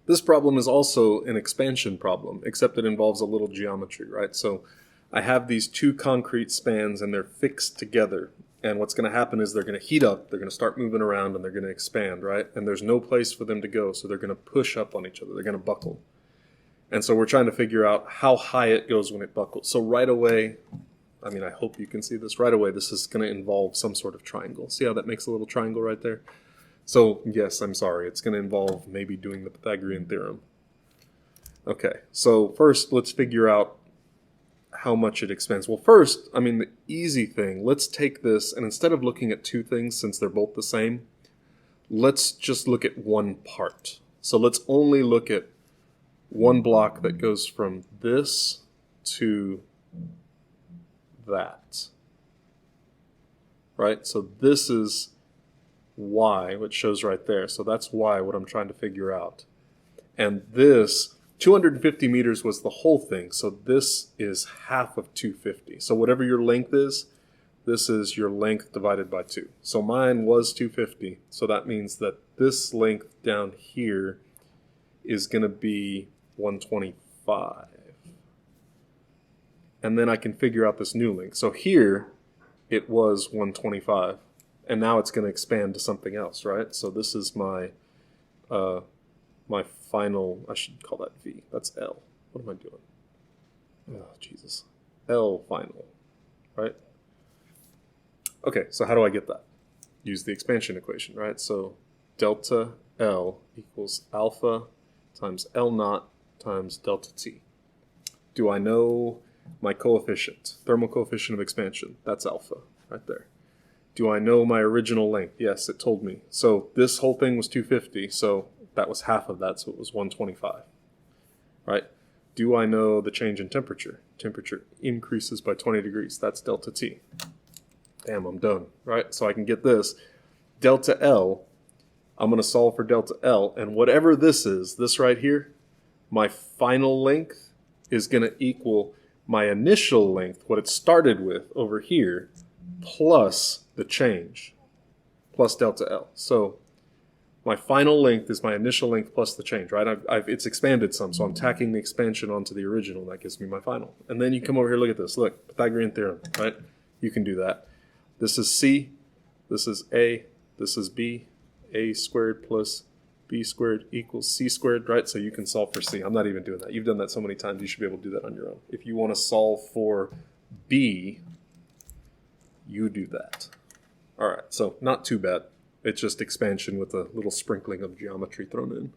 This problem is also an expansion problem, except it involves a little geometry, right? So I have these two concrete spans and they're fixed together. And what's going to happen is they're going to heat up, they're going to start moving around, and they're going to expand, right? And there's no place for them to go, so they're going to push up on each other. They're going to buckle. And so we're trying to figure out how high it goes when it buckles. So right away, I mean, I hope you can see this. Right away, this is going to involve some sort of triangle. See how that makes a little triangle right there? So yes, I'm sorry. It's going to involve maybe doing the Pythagorean theorem. Okay, so first let's figure out how much it expands. Well, first, I mean, the easy thing, let's take this, and instead of looking at two things since they're both the same, let's just look at one part. So let's only look at one block that goes from this to that. Right? So this is y, which shows right there. So that's y, what I'm trying to figure out. And this, 250 meters was the whole thing. So this is half of 250. So whatever your length is, this is your length divided by 2. So mine was 250. So that means that this length down here is going to be 125. And then I can figure out this new length. So here it was 125. And now it's going to expand to something else, right? So this is my my final, I should call that V. That's L. What am I doing? Oh, Jesus. L final, right? Okay, so how do I get that? Use the expansion equation, right? So delta L equals alpha times L naught times delta T. Do I know my coefficient, thermal coefficient of expansion? That's alpha, right there. Do I know my original length? Yes, it told me. So this whole thing was 250, so that was half of that, so it was 125, right? Do I know the change in temperature? Temperature increases by 20 degrees. That's delta T. Damn, I'm done, right? So I can get this. Delta L, I'm going to solve for delta L, and whatever this is, this right here, my final length is going to equal my initial length, what it started with over here, plus the change, plus delta L. So my final length is my initial length plus the change, right? It's expanded some, so I'm tacking the expansion onto the original, and that gives me my final. And then you come over here, look at this. Look, Pythagorean theorem, right? You can do that. This is C, this is A, this is B. A squared plus B squared equals C squared, right? So you can solve for C. I'm not even doing that. You've done that so many times, you should be able to do that on your own. If you want to solve for B, you do that. All right, so not too bad. It's just expansion with a little sprinkling of geometry thrown in.